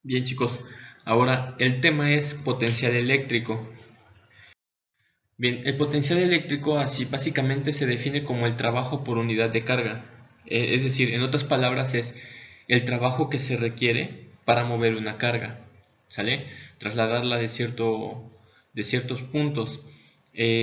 Bien chicos, ahora el tema es potencial eléctrico. Bien, el potencial eléctrico así básicamente se define como el trabajo por unidad de carga. Es decir, en otras palabras es el trabajo que se requiere para mover una carga, ¿sale? Trasladarla de ciertos puntos.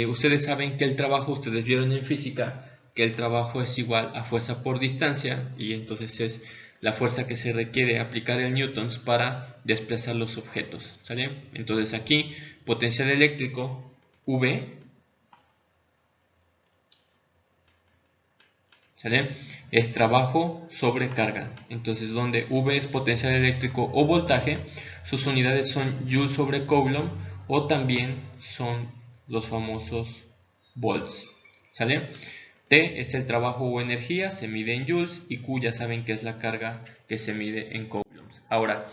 Ustedes saben que el trabajo, ustedes vieron en física, que el trabajo es igual a fuerza por distancia y entonces es la fuerza que se requiere aplicar en newtons para desplazar los objetos, ¿sale? Entonces aquí potencial eléctrico V, ¿sale? Es trabajo sobre carga. Entonces donde V es potencial eléctrico o voltaje, sus unidades son Joule sobre Coulomb o también son los famosos volts, ¿sale? T es el trabajo o energía, se mide en joules, y Q ya saben que es la carga que se mide en coulombs. Ahora,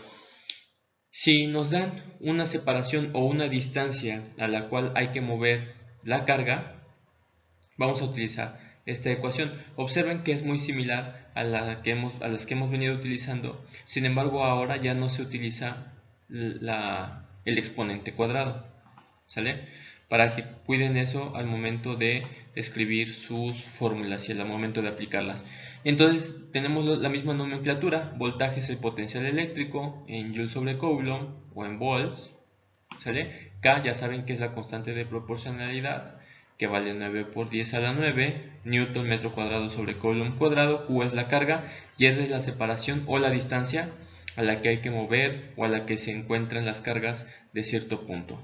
si nos dan una separación o una distancia a la cual hay que mover la carga, vamos a utilizar esta ecuación. Observen que es muy similar a las que hemos venido utilizando, sin embargo ahora ya no se utiliza el exponente cuadrado, ¿sale? Para que cuiden eso al momento de escribir sus fórmulas y al momento de aplicarlas. Entonces tenemos la misma nomenclatura: voltaje es el potencial eléctrico en Joule sobre Coulomb o en volts, ¿sale? K ya saben que es la constante de proporcionalidad, que vale 9 por 10 a la 9 newton metro cuadrado sobre coulomb cuadrado. Q es la carga y R es la separación o la distancia a la que hay que mover o a la que se encuentran las cargas de cierto punto.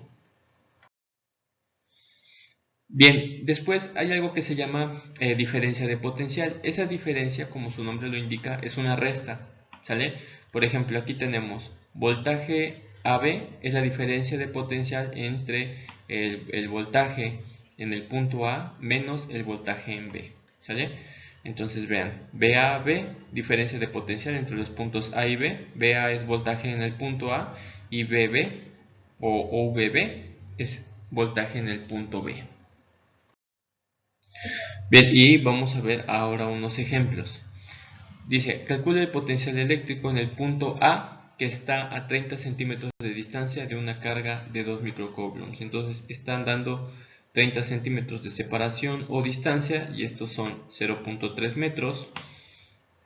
Bien, después hay algo que se llama diferencia de potencial. Esa diferencia, como su nombre lo indica, es una resta, ¿sale? Por ejemplo, aquí tenemos voltaje AB, es la diferencia de potencial entre el voltaje en el punto A menos el voltaje en B, ¿sale? Entonces vean, BAB, diferencia de potencial entre los puntos A y B. BA es voltaje en el punto A y BB o VB es voltaje en el punto B. Bien, y vamos a ver ahora unos ejemplos. Dice, calcula el potencial eléctrico en el punto A que está a 30 centímetros de distancia de una carga de 2 microcoulombs. Entonces están dando 30 centímetros de separación o distancia y estos son 0.3 metros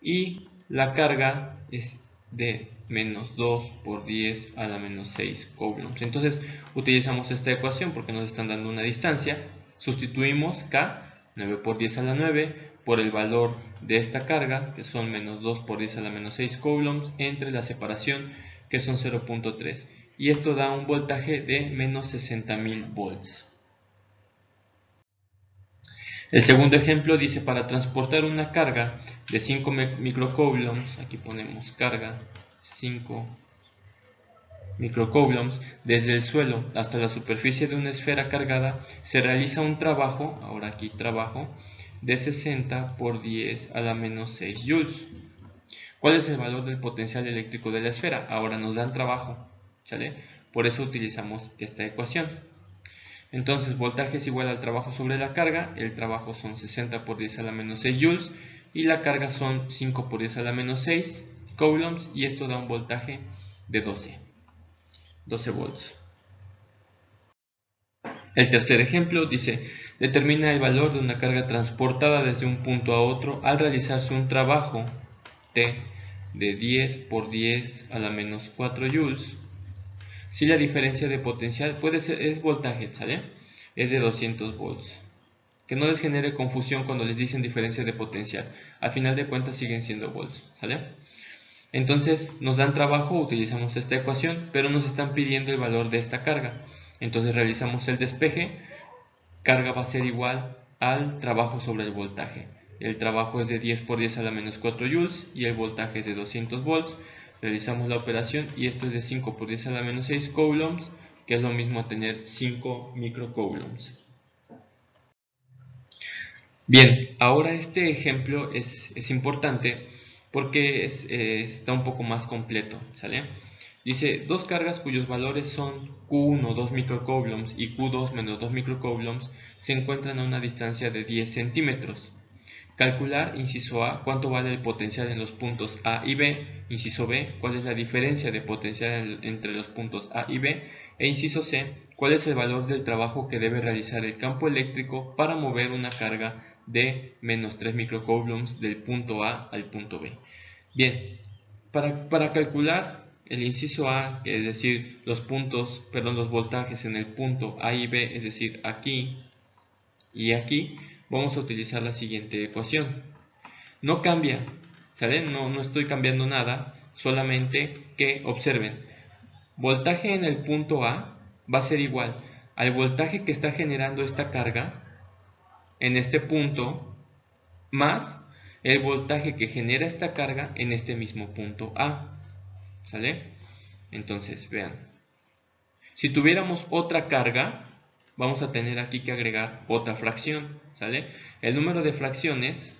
y la carga es de menos 2 por 10 a la menos 6 coulombs. Entonces utilizamos esta ecuación porque nos están dando una distancia, sustituimos K, 9 por 10 a la 9, por el valor de esta carga, que son menos 2 por 10 a la menos 6 coulombs, entre la separación, que son 0.3, y esto da un voltaje de menos 60.000 volts. El segundo ejemplo dice, para transportar una carga de 5 microcoulombs, aquí ponemos carga 5 microcoulombs, desde el suelo hasta la superficie de una esfera cargada, se realiza un trabajo, ahora aquí trabajo, de 60 por 10 a la menos 6 joules. ¿Cuál es el valor del potencial eléctrico de la esfera? Ahora nos dan trabajo, ¿sale? Por eso utilizamos esta ecuación. Entonces voltaje es igual al trabajo sobre la carga, el trabajo son 60 por 10 a la menos 6 joules y la carga son 5 por 10 a la menos 6 coulombs y esto da un voltaje de 12 volts. El tercer ejemplo dice, determina el valor de una carga transportada desde un punto a otro al realizarse un trabajo T de 10 por 10 a la menos 4 joules. Si la diferencia de potencial es voltaje, ¿sale? Es de 200 volts. Que no les genere confusión cuando les dicen diferencia de potencial. Al final de cuentas siguen siendo volts, ¿sale? Entonces nos dan trabajo, utilizamos esta ecuación, pero nos están pidiendo el valor de esta carga. Entonces realizamos el despeje, carga va a ser igual al trabajo sobre el voltaje. El trabajo es de 10 por 10 a la menos 4 joules y el voltaje es de 200 volts. Realizamos la operación y esto es de 5 por 10 a la menos 6 coulombs, que es lo mismo a tener 5 microcoulombs. Bien, ahora este ejemplo es importante porque está un poco más completo, ¿sale? Dice, dos cargas cuyos valores son Q1 2 microcoulombs y Q2 menos 2 microcoulombs se encuentran a una distancia de 10 centímetros. Calcular, inciso A, cuánto vale el potencial en los puntos A y B. Inciso B, cuál es la diferencia de potencial entre los puntos A y B. E inciso C, cuál es el valor del trabajo que debe realizar el campo eléctrico para mover una carga de menos 3 microcoulombs del punto A al punto B. Bien, para calcular el inciso A, que es decir, los voltajes en el punto A y B, es decir, aquí y aquí, vamos a utilizar la siguiente ecuación. No cambia, ¿sale? No estoy cambiando nada, solamente que observen, voltaje en el punto A va a ser igual al voltaje que está generando esta carga en este punto más el voltaje que genera esta carga en este mismo punto A, ¿sale? Entonces, vean, si tuviéramos otra carga, vamos a tener aquí que agregar otra fracción, ¿sale? El número de fracciones,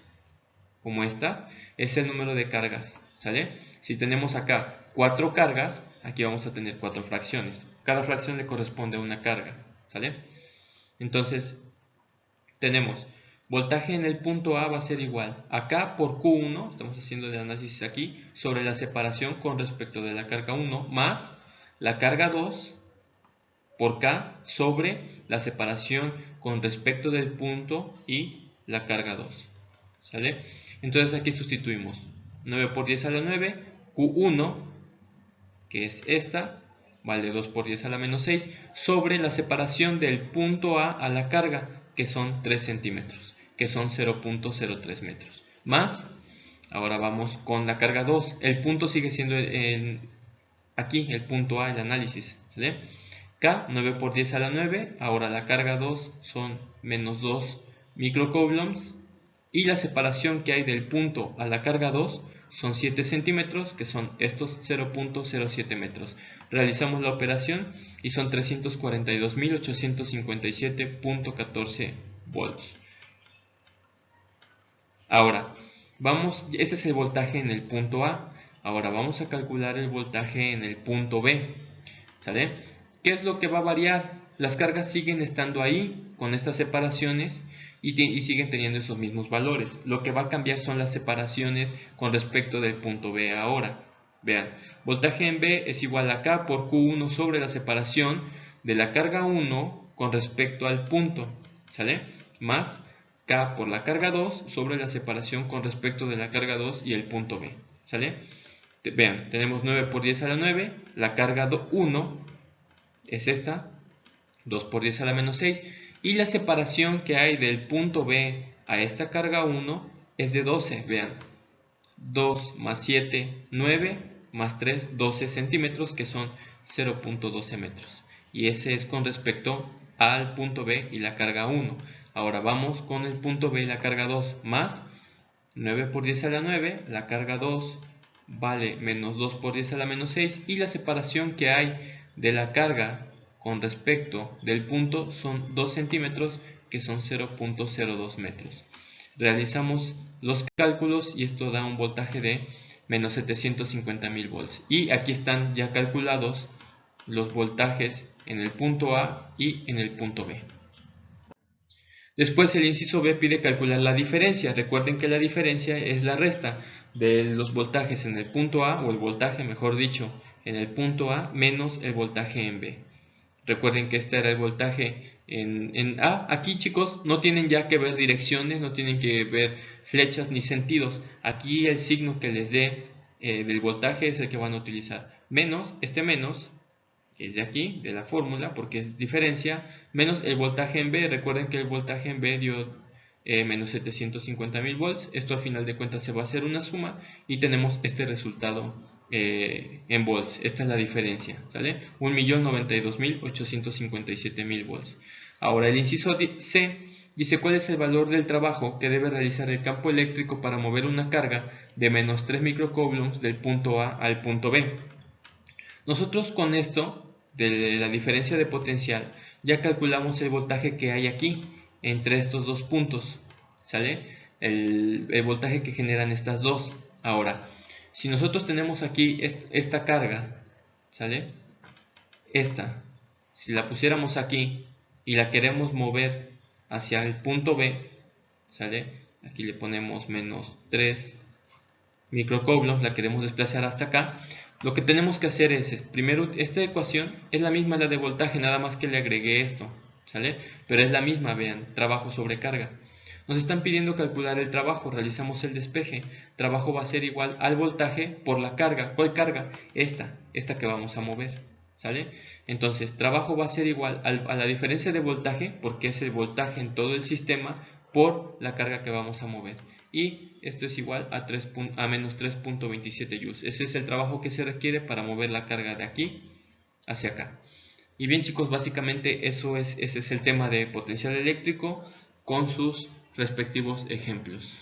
como esta, es el número de cargas, ¿sale? Si tenemos acá 4 cargas, aquí vamos a tener 4 fracciones. Cada fracción le corresponde a una carga, ¿sale? Entonces, tenemos voltaje en el punto A va a ser igual acá por Q1, estamos haciendo el análisis aquí, sobre la separación con respecto de la carga 1 más la carga 2 por K sobre la separación con respecto del punto y la carga 2, ¿sale? Entonces aquí sustituimos 9 por 10 a la 9, Q1, que es esta, vale 2 por 10 a la menos 6, sobre la separación del punto A la carga, que son 3 centímetros, que son 0.03 metros. Más, ahora vamos con la carga 2, el punto sigue siendo aquí, el punto A, el análisis, ¿sale? K, 9 por 10 a la 9, ahora la carga 2 son menos 2 microcoulombs, y la separación que hay del punto a la carga 2 son 7 centímetros, que son estos 0.07 metros. Realizamos la operación y son 342.857.14 volts. Ahora, ese es el voltaje en el punto A. Ahora vamos a calcular el voltaje en el punto B, ¿sale? ¿Qué es lo que va a variar? Las cargas siguen estando ahí con estas separaciones y siguen teniendo esos mismos valores. Lo que va a cambiar son las separaciones con respecto del punto B ahora. Vean, voltaje en B es igual a K por Q1 sobre la separación de la carga 1 con respecto al punto, ¿sale? Más K por la carga 2 sobre la separación con respecto de la carga 2 y el punto B, ¿sale? Vean, tenemos 9 por 10 a la 9, la carga 1 es esta, 2 por 10 a la menos 6, y la separación que hay del punto B a esta carga 1 es de 12, vean, 2 más 7, 9, más 3, 12 centímetros, que son 0.12 metros, y ese es con respecto al punto B y la carga 1. Ahora vamos con el punto B y la carga 2, más 9 por 10 a la 9, la carga 2 vale menos 2 por 10 a la menos 6, y la separación que hay de la carga con respecto del punto son 2 centímetros, que son 0.02 metros. Realizamos los cálculos y esto da un voltaje de menos 750.000 volts. Y aquí están ya calculados los voltajes en el punto A y en el punto B. Después el inciso B pide calcular la diferencia. Recuerden que la diferencia es la resta de los voltajes en el punto A, o el voltaje mejor dicho, en el punto A menos el voltaje en B. Recuerden que este era el voltaje en A. Aquí, chicos, no tienen ya que ver direcciones, no tienen que ver flechas ni sentidos. Aquí el signo que les dé del voltaje es el que van a utilizar. Menos, este menos, que es de aquí, de la fórmula, porque es diferencia, menos el voltaje en B. Recuerden que el voltaje en B dio menos 750.000 volts. Esto a final de cuentas se va a hacer una suma y tenemos este resultado en volts. Esta es la diferencia, ¿sale? 1.092.857.000 volts. Ahora el inciso C dice cuál es el valor del trabajo que debe realizar el campo eléctrico para mover una carga de menos 3 microcoulombs del punto A al punto B. Nosotros con esto, de la diferencia de potencial, ya calculamos el voltaje que hay aquí, entre estos dos puntos, ¿sale? El voltaje que generan estas dos. Ahora, si nosotros tenemos aquí esta carga, ¿sale? Si la pusiéramos aquí y la queremos mover hacia el punto B, ¿sale? aquí le ponemos menos 3 microcoulombs, la queremos desplazar hasta acá. Lo que tenemos que hacer es primero, esta ecuación es la misma la de voltaje, nada más que le agregué esto, ¿sale? Pero es la misma, vean, trabajo sobre carga. Nos están pidiendo calcular el trabajo, realizamos el despeje. Trabajo va a ser igual al voltaje por la carga. ¿Cuál carga? Esta que vamos a mover, ¿sale? Entonces, trabajo va a ser igual a la diferencia de voltaje, porque es el voltaje en todo el sistema, por la carga que vamos a mover. Y esto es igual a menos 3.27 joules. Ese es el trabajo que se requiere para mover la carga de aquí hacia acá. Y bien, chicos, básicamente ese es el tema de potencial eléctrico con sus respectivos ejemplos.